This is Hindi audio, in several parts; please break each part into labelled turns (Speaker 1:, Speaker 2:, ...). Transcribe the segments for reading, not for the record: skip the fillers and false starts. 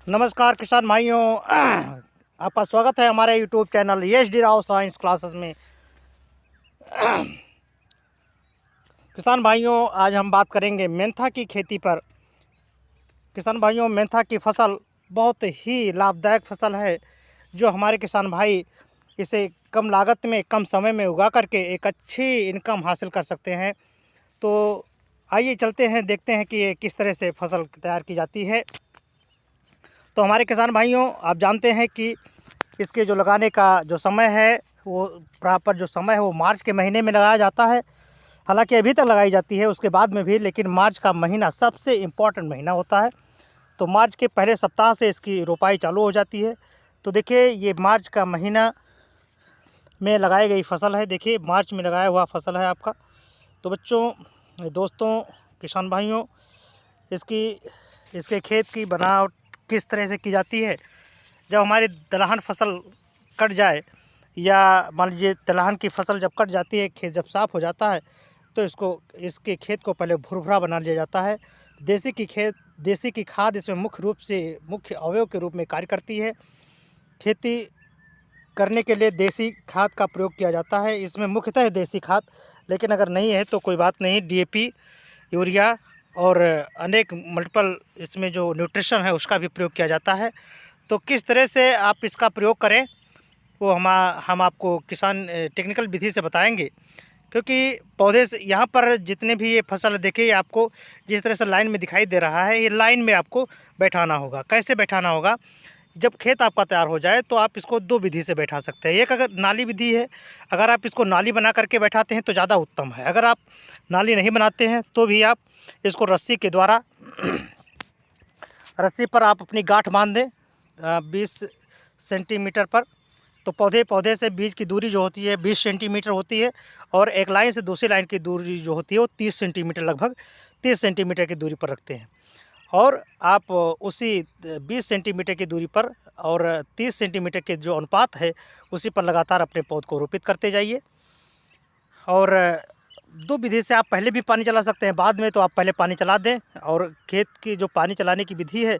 Speaker 1: नमस्कार किसान भाइयों। आपका स्वागत है हमारे YouTube channel HD. Rao science classes में। किसान भाइयों, आज हम बात करेंगे मेंथा की खेती पर। किसान भाइयों, मेंथा की फसल बहुत ही लाभदायक फसल है, जो हमारे किसान भाई इसे कम लागत में कम समय में उगा करके एक अच्छी इनकम हासिल कर सकते हैं। तो आइए चलते हैं, देखते हैं कि ये किस तरह से फसल तैयार की जाती है। तो हमारे किसान भाइयों, आप जानते हैं कि इसके जो लगाने का जो समय है, वो प्रॉपर जो समय है वो मार्च के महीने में लगाया जाता है। हालांकि अभी तक लगाई जाती है, उसके बाद में भी, लेकिन मार्च का महीना सबसे इम्पॉर्टेंट महीना होता है। तो मार्च के पहले सप्ताह से इसकी रोपाई चालू हो जाती है। तो देखिए, ये मार्च का महीना में लगाई गई फसल है। देखिए, मार्च में लगाया हुआ फसल है आपका। तो बच्चों, दोस्तों, किसान भाइयों, इसके खेत की बनावट किस तरह से की जाती है। जब हमारी दलहन फसल कट जाए, या मान लीजिए दलहन की फसल जब कट जाती है, खेत जब साफ़ हो जाता है, तो इसके खेत को पहले भुरभुरा बना लिया जाता है। देसी की खाद इसमें मुख्य अवयव के रूप में कार्य करती है। खेती करने के लिए देसी खाद का प्रयोग किया जाता है। इसमें मुख्यतः देसी खाद, लेकिन अगर नहीं है तो कोई बात नहीं, डीएपी, यूरिया और अनेक मल्टीपल इसमें जो न्यूट्रिशन है उसका भी प्रयोग किया जाता है। तो किस तरह से आप इसका प्रयोग करें, वो हम आपको किसान टेक्निकल विधि से बताएंगे। क्योंकि पौधे से यहाँ पर जितने भी ये फसल देखिए, आपको जिस तरह से लाइन में दिखाई दे रहा है, ये लाइन में आपको बैठाना होगा। कैसे बैठाना होगा? जब खेत आपका तैयार हो जाए तो आप इसको दो विधि से बैठा सकते हैं। एक अगर नाली विधि है, अगर आप इसको नाली बना करके बैठाते हैं तो ज़्यादा उत्तम है। अगर आप नाली नहीं बनाते हैं तो भी आप इसको रस्सी के द्वारा रस्सी पर आप अपनी गांठ बांध दें 20 सेंटीमीटर पर। तो पौधे से बीज की दूरी जो होती है 20 सेंटीमीटर होती है, और एक लाइन से दूसरी लाइन की दूरी जो होती है वो 30 सेंटीमीटर, लगभग 30 सेंटीमीटर की दूरी पर रखते हैं। और आप उसी 20 सेंटीमीटर की दूरी पर और 30 सेंटीमीटर के जो अनुपात है, उसी पर लगातार अपने पौध को रोपित करते जाइए। और दो विधि से आप पहले भी पानी चला सकते हैं, बाद में तो आप पहले पानी चला दें। और खेत की जो पानी चलाने की विधि है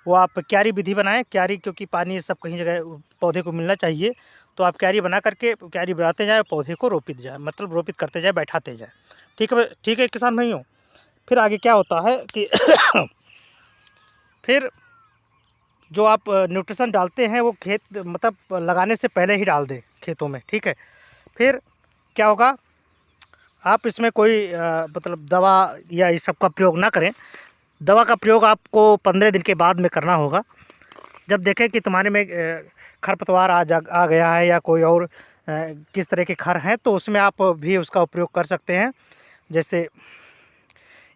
Speaker 1: वो आप क्यारी विधि बनाएं। क्यारी, क्योंकि पानी सब कहीं जगह पौधे को मिलना चाहिए, तो आप क्यारी बना करके क्यारी बनाते जाएँ, पौधे को रोपित जाए, मतलब रोपित करते जाए, बैठाते जाए। ठीक है किसान भाइयों। फिर आगे क्या होता है कि फिर जो आप न्यूट्रिशन डालते हैं वो खेत, मतलब लगाने से पहले ही डाल दें खेतों में, ठीक है। फिर क्या होगा, आप इसमें कोई मतलब दवा या इस सब का प्रयोग ना करें। दवा का प्रयोग आपको 15 दिन के बाद में करना होगा। जब देखें कि तुम्हारे में खरपतवार आ गया है, या कोई और किस तरह के खर हैं, तो उसमें आप भी उसका उपयोग कर सकते हैं। जैसे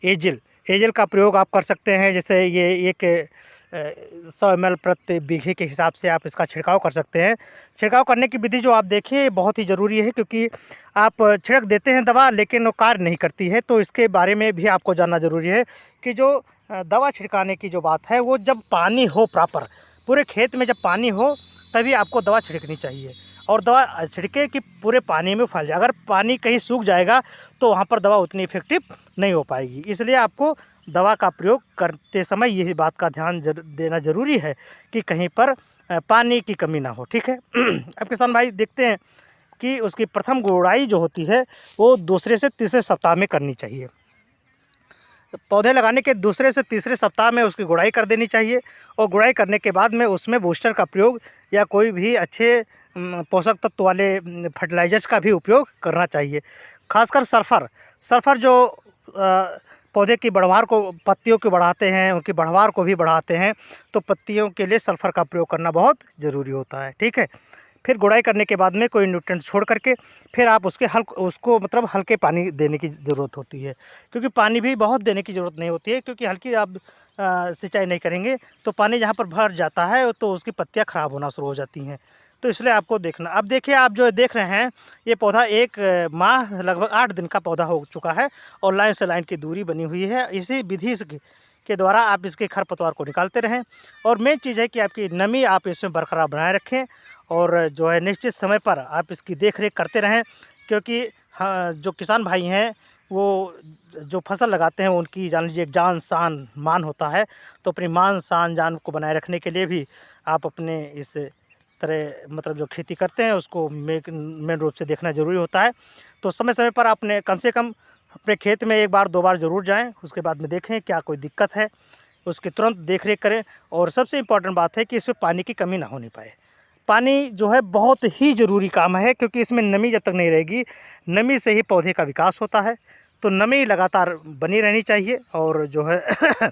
Speaker 1: एजिल का प्रयोग आप कर सकते हैं। जैसे ये एक 100 ml प्रति बीघे के हिसाब से आप इसका छिड़काव कर सकते हैं। छिड़काव करने की विधि जो आप देखिए बहुत ही ज़रूरी है, क्योंकि आप छिड़क देते हैं दवा, लेकिन वो कार्य नहीं करती है। तो इसके बारे में भी आपको जानना ज़रूरी है कि जो दवा छिड़काने की जो बात है, वो जब पानी हो, प्रॉपर पूरे खेत में जब पानी हो, तभी आपको दवा छिड़कनी चाहिए। और दवा छिड़के कि पूरे पानी में फैल जाए। अगर पानी कहीं सूख जाएगा तो वहाँ पर दवा उतनी इफेक्टिव नहीं हो पाएगी। इसलिए आपको दवा का प्रयोग करते समय यही बात का ध्यान देना ज़रूरी है कि कहीं पर पानी की कमी ना हो, ठीक है। अब किसान भाई देखते हैं कि उसकी प्रथम गुड़ाई जो होती है वो दूसरे से तीसरे सप्ताह में करनी चाहिए। पौधे लगाने के दूसरे से तीसरे सप्ताह में उसकी गुड़ाई कर देनी चाहिए। और गुड़ाई करने के बाद में उसमें बूस्टर का प्रयोग या कोई भी अच्छे पोषक तत्व वाले फर्टिलाइजर्स का भी उपयोग करना चाहिए। खासकर सल्फ़र जो पौधे की बढ़वार को, पत्तियों को बढ़ाते हैं, उनकी बढ़वार को भी बढ़ाते हैं। तो पत्तियों के लिए सल्फ़र का प्रयोग करना बहुत ज़रूरी होता है, ठीक है। फिर गुड़ाई करने के बाद में कोई न्यूट्रिएंट छोड़ करके फिर आप उसको मतलब हल्के पानी देने की ज़रूरत होती है। क्योंकि पानी भी बहुत देने की ज़रूरत नहीं होती है, क्योंकि हल्की आप सिंचाई नहीं करेंगे तो पानी जहाँ पर भर जाता है तो उसकी पत्तियाँ ख़राब होना शुरू हो जाती हैं। तो इसलिए आपको देखना। अब देखिए, आप जो देख रहे हैं, ये पौधा 1 माह लगभग 8 दिन का पौधा हो चुका है, और लाइन से लाइन की दूरी बनी हुई है। इसी विधि के द्वारा आप इसके खरपतवार को निकालते रहें। और मेन चीज़ है कि आपकी नमी आप इसमें बरकरार बनाए रखें, और जो है निश्चित समय पर आप इसकी देख रेख करते रहें। क्योंकि हाँ, जो किसान भाई हैं वो जो फसल लगाते हैं उनकी जान लीजिए एक जान शान मान होता है। तो अपनी मान शान जान को बनाए रखने के लिए भी आप अपने इस तरह मतलब जो खेती करते हैं उसको मेन रूप से देखना ज़रूरी होता है। तो समय समय पर आपने कम से कम अपने खेत में एक बार दो बार ज़रूर जाएं, उसके बाद में देखें क्या कोई दिक्कत है, उसकी तुरंत देख रेख करें। और सबसे इम्पॉर्टेंट बात है कि इसमें पानी की कमी ना होनी पाए। पानी जो है बहुत ही ज़रूरी काम है, क्योंकि इसमें नमी जब तक नहीं रहेगी, नमी से ही पौधे का विकास होता है। तो नमी लगातार बनी रहनी चाहिए। और जो है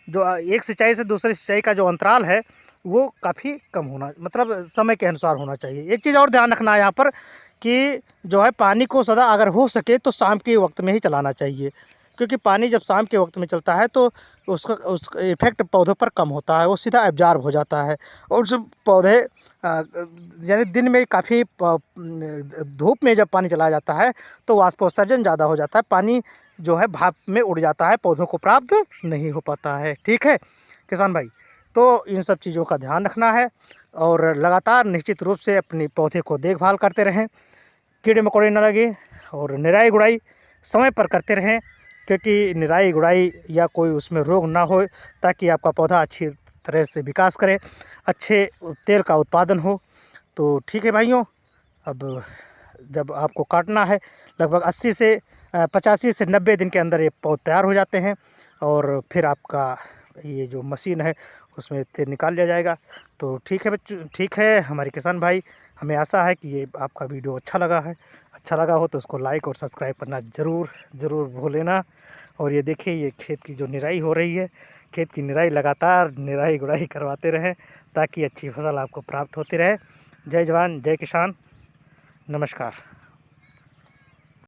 Speaker 1: जो एक सिंचाई से दूसरी सिंचाई का जो अंतराल है वो काफ़ी कम होना, मतलब समय के अनुसार होना चाहिए। एक चीज़ और ध्यान रखना है यहाँ पर कि जो है पानी को सदा अगर हो सके तो शाम के वक्त में ही चलाना चाहिए, क्योंकि पानी जब शाम के वक्त में चलता है तो उसका इफ़ेक्ट पौधों पर कम होता है, वो सीधा एब्जॉर्ब हो जाता है। और जब पौधे यानी दिन में काफ़ी धूप में जब पानी चला जाता है तो वाष्पोत्सर्जन ज़्यादा हो जाता है, पानी जो है भाप में उड़ जाता है, पौधों को प्राप्त नहीं हो पाता है। ठीक है किसान भाई, तो इन सब चीज़ों का ध्यान रखना है और लगातार निश्चित रूप से अपने पौधे को देखभाल करते रहें, कीड़े मकोड़े न लगे, और निराई गुड़ाई समय पर करते रहें, क्योंकि निराई गुड़ाई या कोई उसमें रोग ना हो, ताकि आपका पौधा अच्छी तरह से विकास करे, अच्छे तेल का उत्पादन हो। तो ठीक है भाइयों, अब जब आपको काटना है लगभग 80 से 85 से 90 दिन के अंदर ये पौध तैयार हो जाते हैं, और फिर आपका ये जो मशीन है उसमें तेल निकाल लिया जाएगा। तो ठीक है बच्चों, ठीक है हमारे किसान भाई, हमें आशा है कि ये आपका वीडियो अच्छा लगा है। अच्छा लगा हो तो उसको लाइक और सब्सक्राइब करना ज़रूर भूलें ना। और ये देखिए ये खेत की जो निराई हो रही है, खेत की निराई लगातार निराई गुड़ाई करवाते रहें, ताकि अच्छी फसल आपको प्राप्त होती रहे। जय जवान जय किसान, नमस्कार।